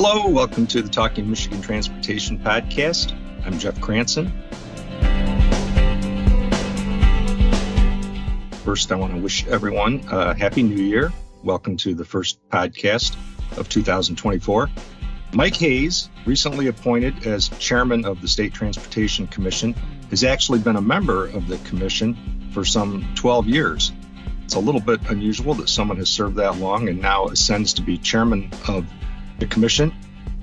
Hello, welcome to the Talking Michigan Transportation Podcast. I'm Jeff Cranston. First, I want to wish everyone a Happy New Year. Welcome to the first podcast of 2024. Mike Hayes, recently appointed as chairman of the State Transportation Commission, has actually been a member of the commission for some 12 years. It's a little bit unusual that someone has served that long and now ascends to be chairman of the commission,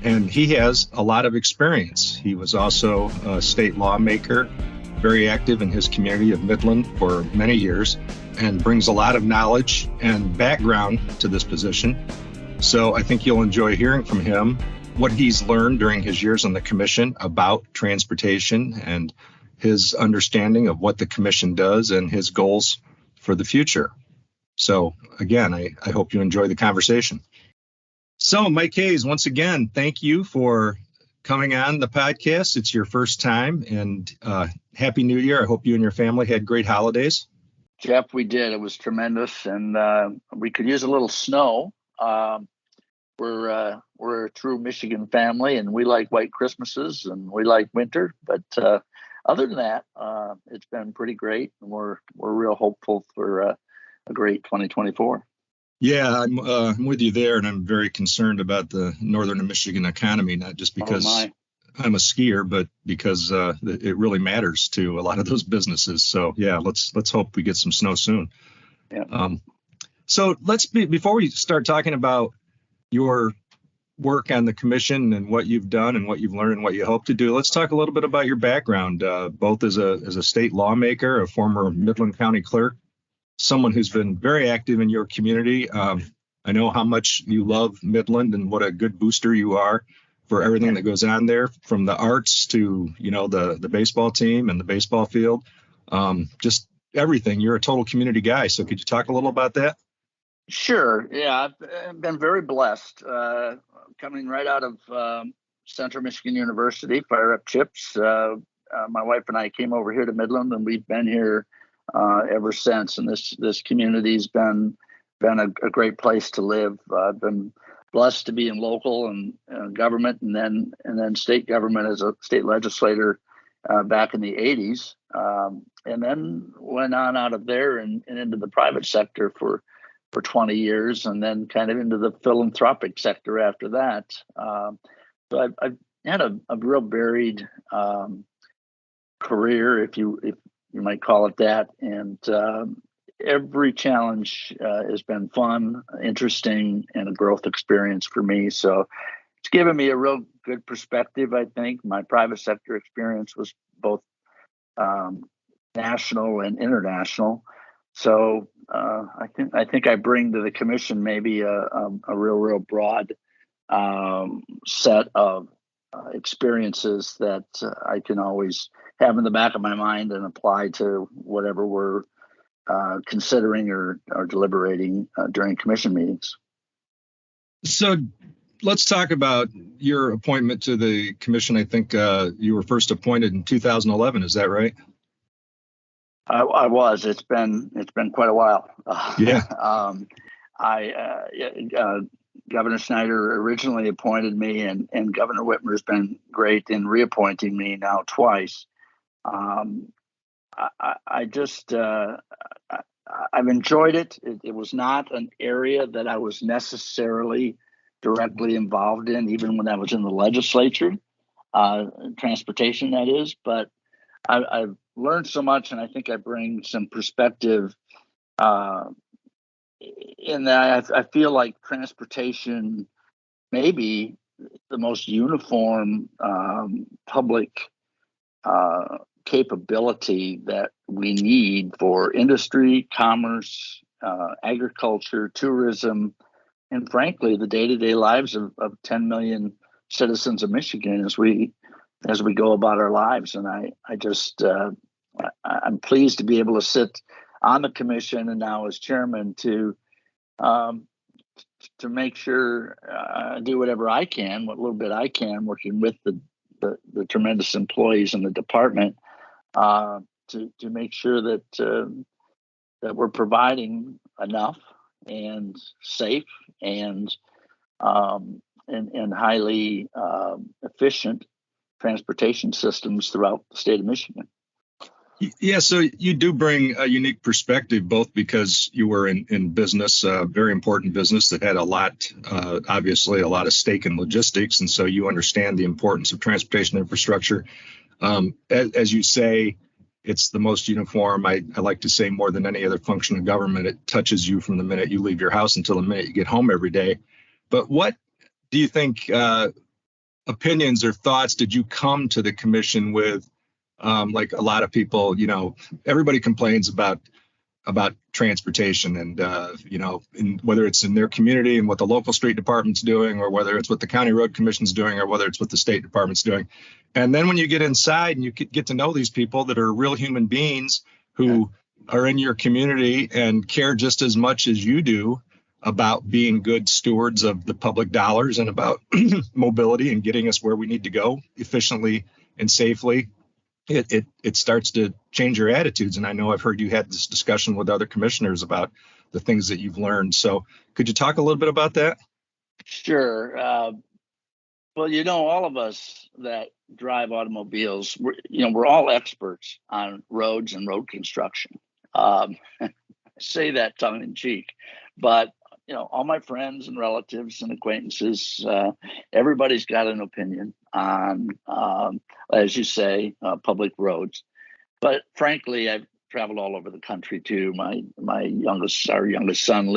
and he has a lot of experience. He was also a state lawmaker, very active in his community of Midland for many years, and brings a lot of knowledge and background to this position. So I think you'll enjoy hearing from him what he's learned during his years on the commission about transportation and his understanding of what the commission does and his goals for the future. So again, I hope you enjoy the conversation. So Mike Hayes, once again, thank you for coming on the podcast. It's your first time, and Happy New Year. I hope you and your family had great holidays. Jeff, we did. It was tremendous, and we could use a little snow. We're a true Michigan family, and we like white Christmases, and we like winter. But other than that, it's been pretty great, and we're real hopeful for a great 2024. Yeah, I'm with you there, and I'm very concerned about the northern Michigan economy, not just because I'm a skier, but because it really matters to a lot of those businesses. So yeah, let's hope we get some snow soon. Yeah. So before we start talking about your work on the commission and what you've done and what you've learned and what you hope to do, let's talk a little bit about your background, both as a state lawmaker, a former Midland County clerk, someone who's been very active in your community. I know how much you love Midland and what a good booster you are for everything that goes on there, from the arts to, the baseball team and the baseball field, just everything. You're a total community guy. So could you talk a little about that? Sure. Yeah, I've been very blessed. Coming right out of Central Michigan University, Fire Up Chips. My wife and I came over here to Midland, and we've been here ever since. And this community's been a great place to live. I've been blessed to be in local and government, and then state government as a state legislator back in the 80s, and then went on out of there and into the private sector for 20 years, and then kind of into the philanthropic sector after that. So I've had a real varied career, if you might call it that, and every challenge has been fun, interesting, and a growth experience for me. So it's given me a real good perspective. I think my private sector experience was both national and international. So I think I bring to the commission maybe a real broad set of experiences that I can always have in the back of my mind and apply to whatever we're considering or deliberating during commission meetings. So let's talk about your appointment to the commission. I think you were first appointed in 2011. Is that right? I was. It's been quite a while. Yeah. Governor Snyder originally appointed me, and Governor Whitmer's been great in reappointing me now twice. I've enjoyed it. It was not an area that I was necessarily directly involved in, even when I was in the legislature, transportation, that is. But I've learned so much, and I think I bring some perspective in that I feel like transportation may be the most uniform public capability that we need for industry, commerce, agriculture, tourism, and frankly, the day-to-day lives of 10 million citizens of Michigan as we go about our lives. And I'm pleased to be able to sit on the commission and now as chairman to make sure I do whatever I can, what little bit I can, working with the tremendous employees in the department to make sure that we're providing enough and safe and and highly efficient transportation systems throughout the state of Michigan. Yeah, so you do bring a unique perspective, both because you were in business, a very important business that had a lot, obviously, a lot of stake in logistics. And so you understand the importance of transportation infrastructure. As you say, it's the most uniform. I like to say more than any other function of government. It touches you from the minute you leave your house until the minute you get home every day. But what do you think opinions or thoughts did you come to the commission with? Like a lot of people, everybody complains about transportation and, whether it's in their community and what the local street department's doing, or whether it's what the county road commission's doing, or whether it's what the state department's doing. And then when you get inside and you get to know these people that are real human beings who are in your community and care just as much as you do about being good stewards of the public dollars and about mobility and getting us where we need to go efficiently and safely, it starts to change your attitudes. And I know I've heard you had this discussion with other commissioners about the things that you've learned. So could you talk a little bit about that? Sure. Well, all of us that drive automobiles, we're all experts on roads and road construction. I say that tongue in cheek, but all my friends and relatives and acquaintances, everybody's got an opinion on, as you say, public roads. But frankly, I've traveled all over the country too. Our youngest son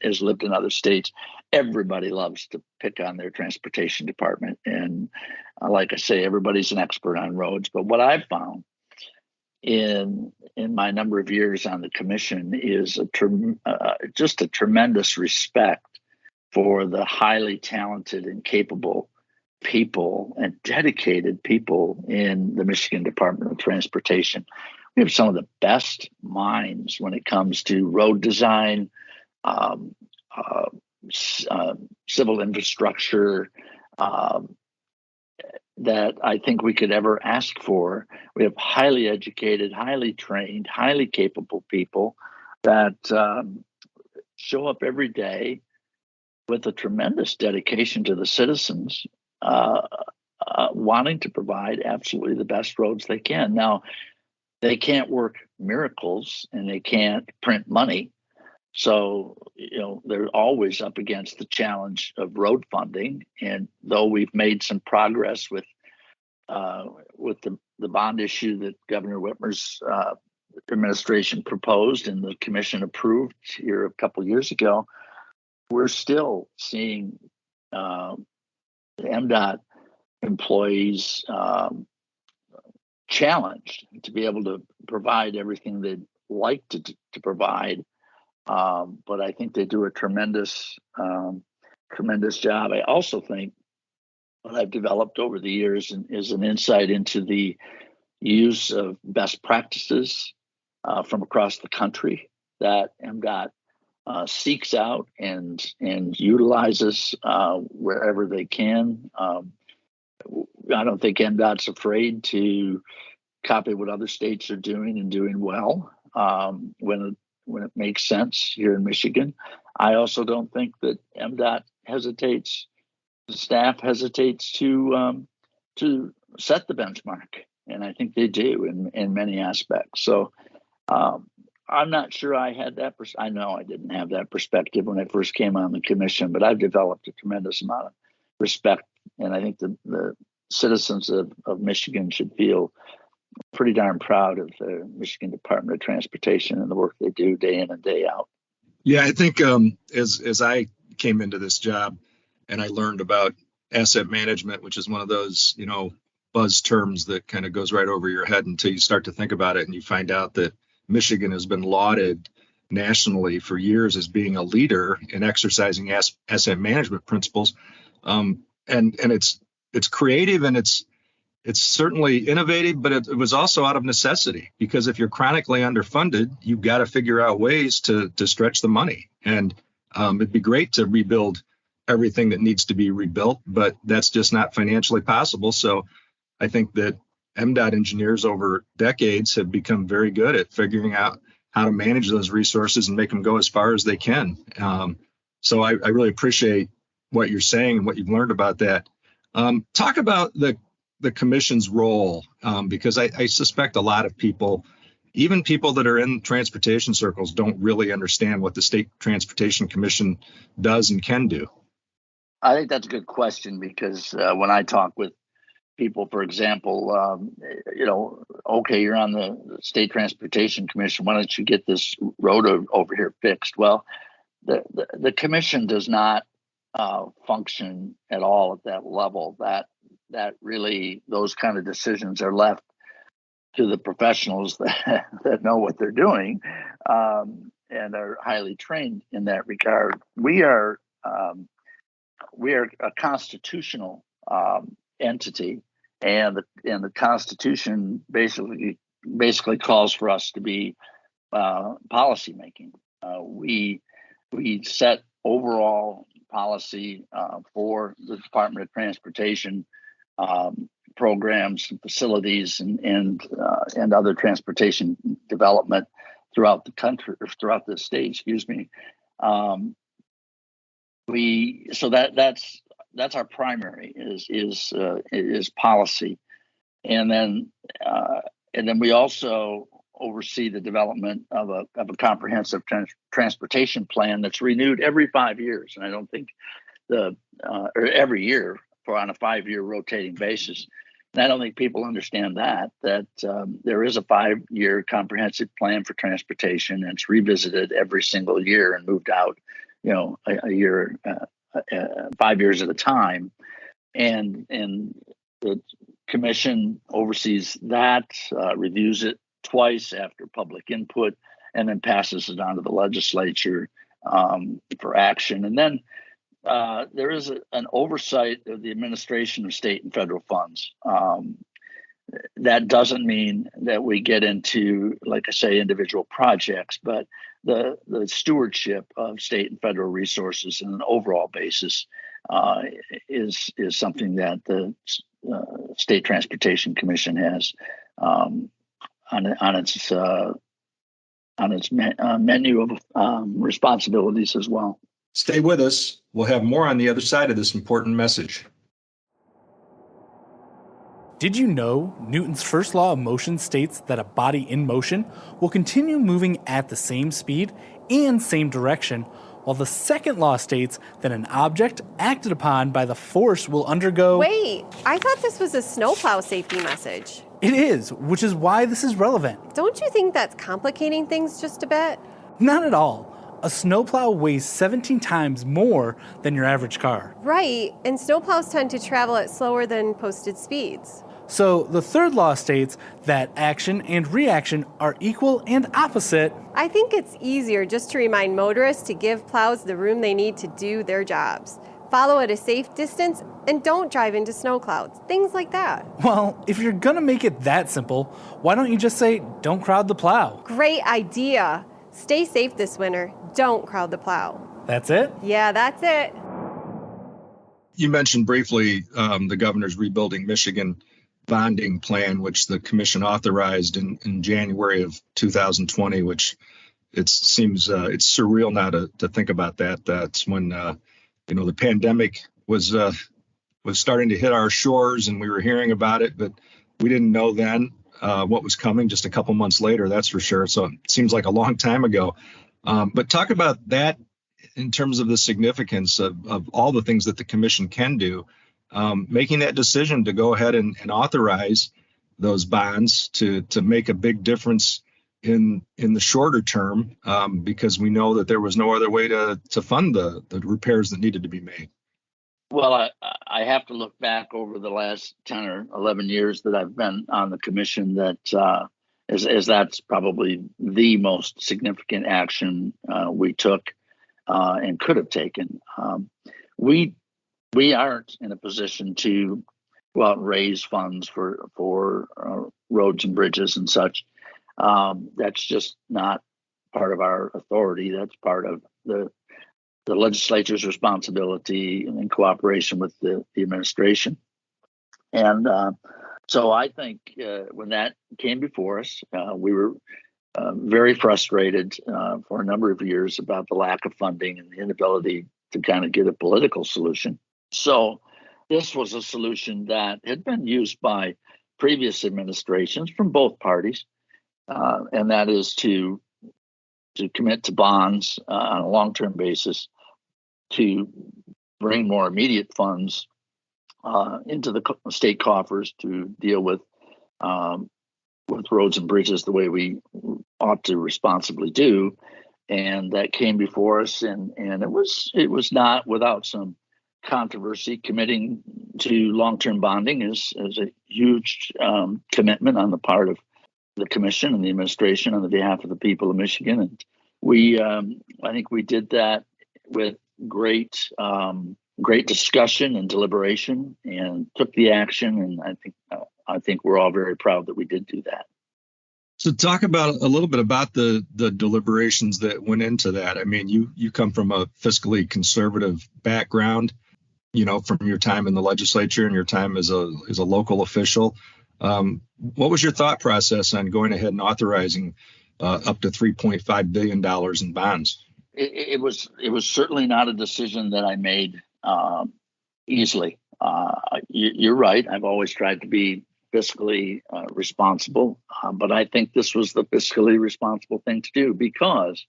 has lived in other states. Everybody loves to pick on their transportation department, and like I say, everybody's an expert on roads. But what I've found in my number of years on the commission is just a tremendous respect for the highly talented and capable people and dedicated people in the Michigan Department of Transportation. We have some of the best minds when it comes to road design, civil infrastructure, that I think we could ever ask for. We have highly educated, highly trained, highly capable people that show up every day with a tremendous dedication to the citizens, wanting to provide absolutely the best roads they can. Now, they can't work miracles and they can't print money. So, they're always up against the challenge of road funding. And though we've made some progress with the bond issue that Governor Whitmer's administration proposed and the commission approved here a couple of years ago, we're still seeing the MDOT employees challenged to be able to provide everything they'd like to provide. But I think they do a tremendous job. I also think what I've developed over the years is an insight into the use of best practices from across the country that MDOT seeks out and utilizes wherever they can. I don't think MDOT's afraid to copy what other states are doing and doing well when it makes sense here in Michigan. I also don't think that MDOT hesitates, the staff hesitates to set the benchmark, and I think they do in many aspects. So I'm not sure I had that. I know I didn't have that perspective when I first came on the commission, but I've developed a tremendous amount of respect, and I think the citizens of Michigan should feel pretty darn proud of the Michigan Department of Transportation and the work they do day in and day out. Yeah, I think as I came into this job and I learned about asset management, which is one of those, buzz terms that kind of goes right over your head until you start to think about it and you find out that Michigan has been lauded nationally for years as being a leader in exercising asset management principles. And it's creative and it's certainly innovative, but it was also out of necessity, because if you're chronically underfunded, you've got to figure out ways to stretch the money. And it'd be great to rebuild everything that needs to be rebuilt, but that's just not financially possible. So I think that MDOT engineers over decades have become very good at figuring out how to manage those resources and make them go as far as they can. So I really appreciate what you're saying and what you've learned about that. Talk about the commission's role, because I suspect a lot of people, even people that are in transportation circles, don't really understand what the State Transportation Commission does and can do. I think that's a good question because when I talk with people, for example, okay, you're on the State Transportation Commission. Why don't you get this road over here fixed? Well, the commission does not function at all at that level. That really, those kind of decisions are left to the professionals that know what they're doing and are highly trained in that regard. We are a constitutional entity, and the Constitution basically calls for us to be policy making. We set overall policy for the Department of Transportation, programs and facilities and other transportation development throughout the country, or throughout the state, excuse me. That's our primary is policy, and then we also oversee the development of a comprehensive transportation plan that's renewed every 5 years, and I don't think or every year on a 5-year rotating basis. And I don't think people understand that there is a 5-year comprehensive plan for transportation, and it's revisited every single year and moved out, a year, 5 years at a time. And the commission oversees that, reviews it twice after public input, and then passes it on to the legislature for action. And then there is an oversight of the administration of state and federal funds. That doesn't mean that we get into, like I say, individual projects, but the stewardship of state and federal resources on an overall basis is something that the State Transportation Commission has on its menu of responsibilities as well. Stay with us. We'll have more on the other side of this important message. Did you know Newton's first law of motion states that a body in motion will continue moving at the same speed and same direction, while the second law states that an object acted upon by the force will undergo... Wait, I thought this was a snowplow safety message. It is, which is why this is relevant. Don't you think that's complicating things just a bit? Not at all. A snowplow weighs 17 times more than your average car. Right, and snowplows tend to travel at slower than posted speeds. So the third law states that action and reaction are equal and opposite. I think it's easier just to remind motorists to give plows the room they need to do their jobs. Follow at a safe distance and don't drive into snow clouds. Things like that. Well, if you're gonna make it that simple, why don't you just say, don't crowd the plow? Great idea. Stay safe this winter. Don't crowd the plow. That's it? Yeah, that's it. You mentioned briefly the governor's Rebuilding Michigan bonding plan, which the commission authorized in January of 2020, which it seems it's surreal now to think about that. That's when the pandemic was starting to hit our shores, and we were hearing about it, but we didn't know then what was coming just a couple months later, that's for sure. So it seems like a long time ago. But talk about that in terms of the significance of all the things that the commission can do, making that decision to go ahead and authorize those bonds to make a big difference in the shorter term, because we know that there was no other way to fund the repairs that needed to be made. Well, I have to look back over the last 10 or 11 years that I've been on the commission that as that's probably the most significant action we took and could have taken. We aren't in a position to go out and raise funds for roads and bridges and such. That's just not part of our authority. That's part of the legislature's responsibility and in cooperation with the administration. And so I think when that came before us, we were very frustrated for a number of years about the lack of funding and the inability to kind of get a political solution. So this was a solution that had been used by previous administrations from both parties, and that is to commit to bonds on a long-term basis to bring more immediate funds into the state coffers to deal with roads and bridges the way we ought to responsibly do. And that came before us, and it was not without some controversy. Committing to long-term bonding is a huge commitment on the part of the commission and the administration on the behalf of the people of Michigan. And we, I think we did that with great discussion and deliberation, and took the action. And I think we're all very proud that we did do that. So talk about a little bit about the deliberations that went into that. I mean, you come from a fiscally conservative background, from your time in the legislature and your time as a local official. What was your thought process on going ahead and authorizing up to $3.5 billion in bonds? It was certainly not a decision that I made easily. You're right. I've always tried to be fiscally responsible, but I think this was the fiscally responsible thing to do, because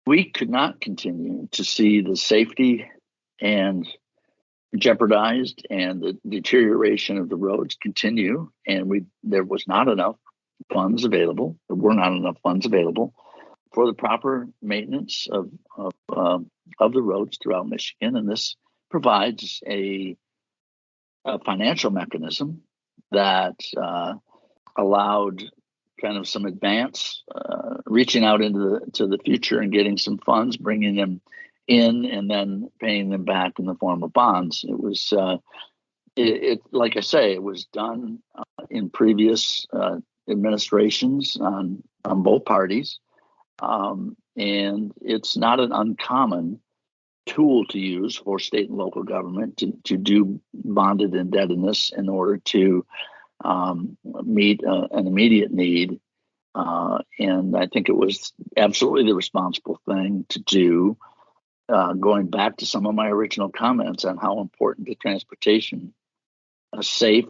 we could not continue to see the safety and jeopardized and the deterioration of the roads continue, and there was not enough funds available. There were not enough funds available for the proper maintenance of the roads throughout Michigan, and this provides a financial mechanism that allowed kind of some advance, reaching out into the future and getting some funds, bringing them in, and then paying them back in the form of bonds. It was, like I say, it was done in previous administrations on both parties, and it's not an uncommon tool to use for state and local government to do bonded indebtedness in order to meet an immediate need. And I think it was absolutely the responsible thing to do, going back to some of my original comments on how important a safe,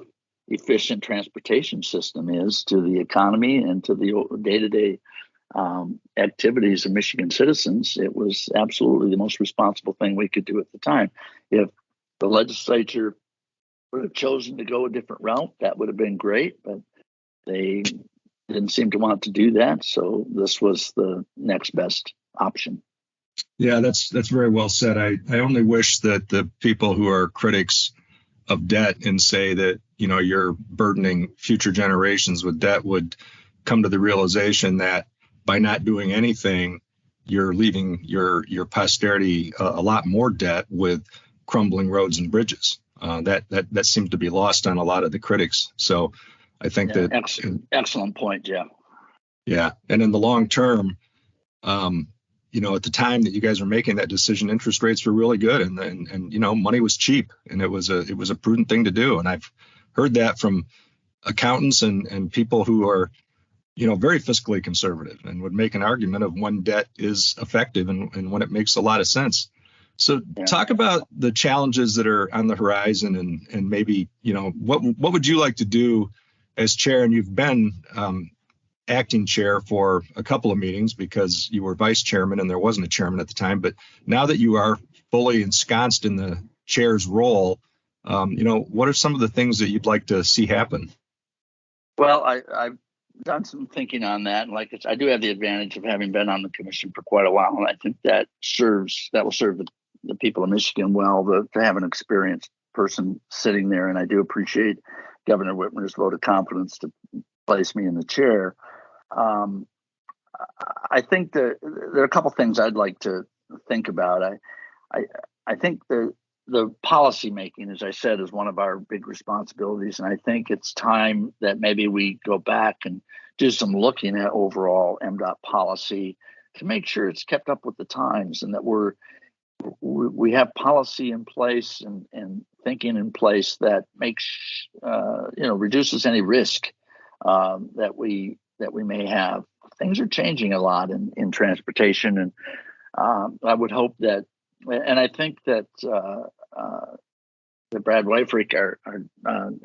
efficient transportation system is to the economy and to the day-to-day activities of Michigan citizens. It was absolutely the most responsible thing we could do at the time. If the legislature would have chosen to go a different route, that would have been great, but they didn't seem to want to do that. So this was the next best option. Yeah, that's very well said. I only wish that the people who are critics of debt and say that, you're burdening future generations with debt would come to the realization that by not doing anything, you're leaving your posterity a lot more debt with crumbling roads and bridges. That seems to be lost on a lot of the critics. So I think that excellent point, Jeff. Yeah, and in the long term, at the time that you guys were making that decision, interest rates were really good, and money was cheap, and it was a prudent thing to do. And I've heard that from accountants and people who are very fiscally conservative and would make an argument of when debt is effective and when it makes a lot of sense. So talk about the challenges that are on the horizon, and maybe, what would you like to do as chair? And you've been acting chair for a couple of meetings because you were vice chairman and there wasn't a chairman at the time. But now that you are fully ensconced in the chair's role, what are some of the things that you'd like to see happen? Well, I've done some thinking on that. And I do have the advantage of having been on the commission for quite a while. And I think that will serve the people of Michigan well to have an experienced person sitting there. And I do appreciate Governor Whitmer's vote of confidence to place me in the chair. I think that there are a couple things I'd like to think about. I think the policy making, as I said, is one of our big responsibilities. And I think it's time that maybe we go back and do some looking at overall MDOT policy to make sure it's kept up with the times, and that we have policy in place and thinking in place that makes reduces any risk that we may have. Things are changing a lot in transportation, and I would hope that And I think that Brad Wyfrick, our new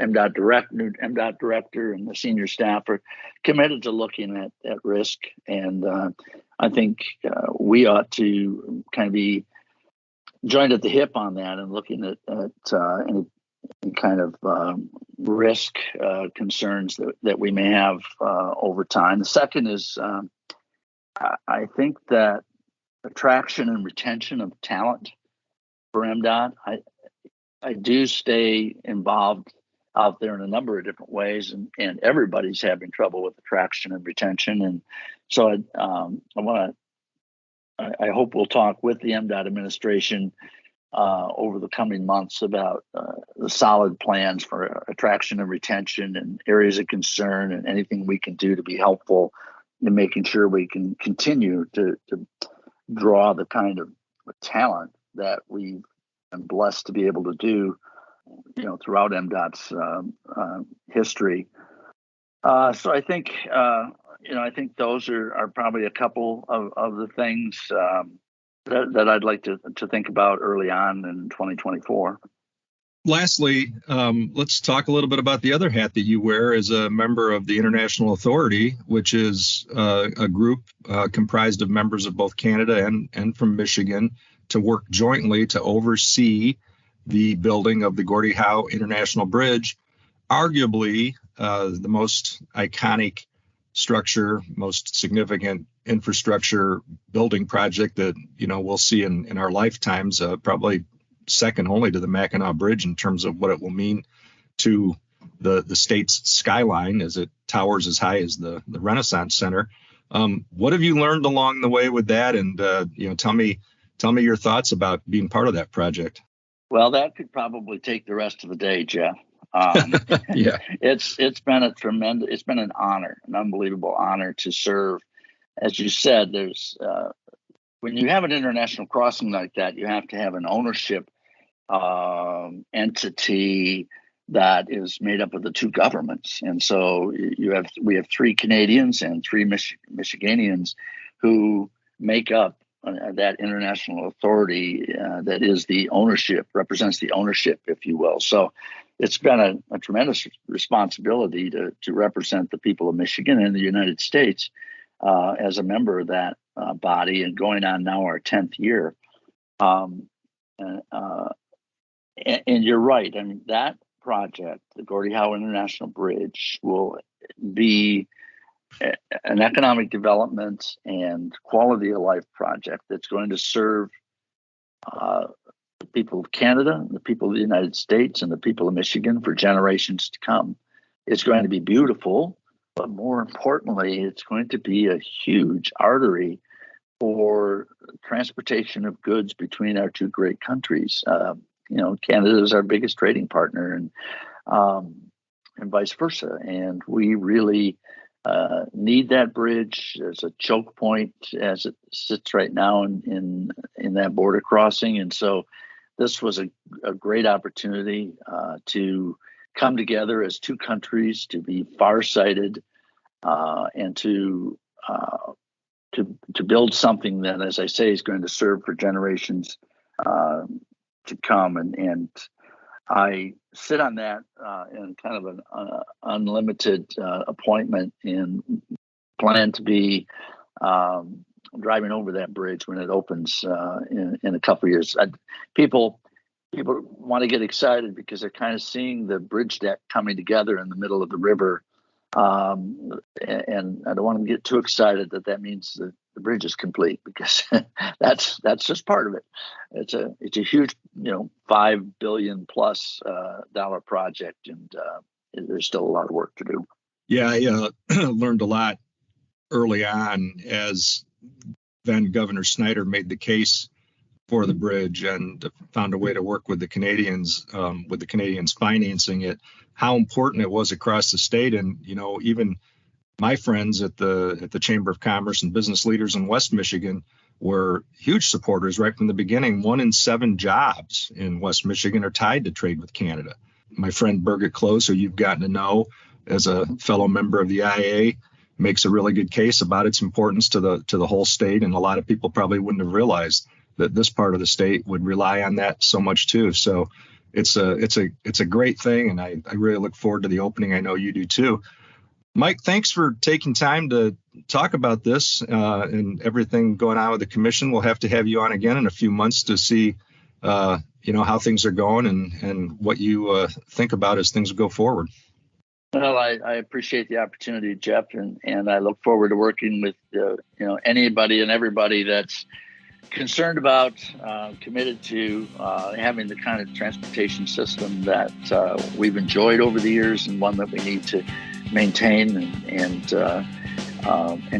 MDOT director, and the senior staff are committed to looking at risk. And I think we ought to kind of be joined at the hip on that and looking at any kind of risk concerns that we may have over time. The second is I think that attraction and retention of talent for MDOT. I do stay involved out there in a number of different ways, and everybody's having trouble with attraction and retention. And so I hope we'll talk with the MDOT administration over the coming months about the solid plans for attraction and retention and areas of concern and anything we can do to be helpful in making sure we can continue to draw the kind of talent that we've been blessed to be able to do, throughout MDOT's history. So I think, I think those are probably a couple of the things that I'd like to think about early on in 2024. Lastly, let's talk a little bit about the other hat that you wear as a member of the International Authority, which is a group comprised of members of both Canada and from Michigan to work jointly to oversee the building of the Gordie Howe International Bridge, arguably the most iconic structure, most significant infrastructure building project that we'll see in our lifetimes, probably second only to the Mackinac Bridge in terms of what it will mean to the state's skyline as it towers as high as the Renaissance Center. What have you learned along the way with that? And tell me your thoughts about being part of that project. Well, that could probably take the rest of the day, Jeff. Yeah, it's been an honor, an unbelievable honor to serve. As you said, there's when you have an international crossing like that, you have to have an ownership entity that is made up of the two governments. And so we have three Canadians and three Michiganians who make up that international authority that is the ownership, represents the ownership, if you will. So it's been a tremendous responsibility to represent the people of Michigan and the United States as a member of that body, and going on now our 10th year. And you're right. I mean, that project, the Gordie Howe International Bridge, will be an economic development and quality of life project that's going to serve the people of Canada, the people of the United States, and the people of Michigan for generations to come. It's going to be beautiful, but more importantly, it's going to be a huge artery for transportation of goods between our two great countries. Canada is our biggest trading partner, and vice versa. And we really need that bridge as a choke point as it sits right now in that border crossing. And so this was a great opportunity to come together as two countries, to be farsighted, and to build something that, as I say, is going to serve for generations to come. And I sit on that in kind of an unlimited appointment, and plan to be driving over that bridge when it opens in a couple of years. People want to get excited because they're kind of seeing the bridge deck coming together in the middle of the river. And I don't want them to get too excited that means that the bridge is complete, because that's just part of it. It's a huge, $5 billion plus dollar project, and there's still a lot of work to do. Yeah, I learned a lot early on as then Governor Snyder made the case for the bridge and found a way to work with the Canadians financing it, how important it was across the state. And, even my friends at the Chamber of Commerce and business leaders in West Michigan were huge supporters right from the beginning. 1 in 7 jobs in West Michigan are tied to trade with Canada. My friend Birgit Close, who you've gotten to know as a fellow member of the IA, makes a really good case about its importance to the whole state. And a lot of people probably wouldn't have realized that this part of the state would rely on that so much too. So it's a great thing, and I really look forward to the opening. I know you do too. Mike, thanks for taking time to talk about this and everything going on with the commission. We'll have to have you on again in a few months to see how things are going and what you think about as things go forward. Well, I appreciate the opportunity, Jeff, and I look forward to working with anybody and everybody that's concerned about, committed to having the kind of transportation system that we've enjoyed over the years, and one that we need to maintain and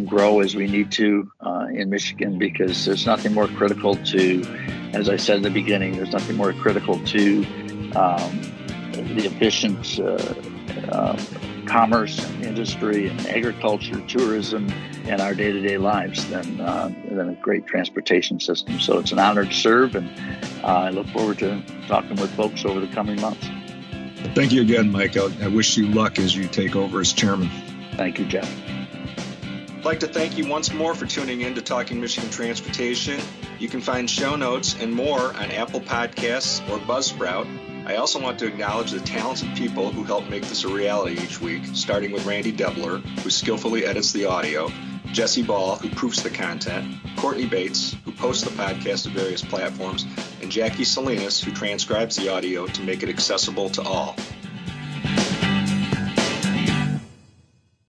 grow as we need to in Michigan, because there's nothing more critical to, as I said in the beginning, there's nothing more critical to the efficient commerce and industry and agriculture, tourism, and our day-to-day lives than a great transportation system. So it's an honor to serve, and I look forward to talking with folks over the coming months. Thank you again, Mike. I wish you luck as you take over as chairman. Thank you, Jeff. I'd like to thank you once more for tuning in to Talking Michigan Transportation. You can find show notes and more on Apple Podcasts or Buzzsprout. I also want to acknowledge the talented people who help make this a reality each week, starting with Randy Debler, who skillfully edits the audio, Jesse Ball, who proofs the content, Courtney Bates, who posts the podcast to various platforms, and Jackie Salinas, who transcribes the audio to make it accessible to all.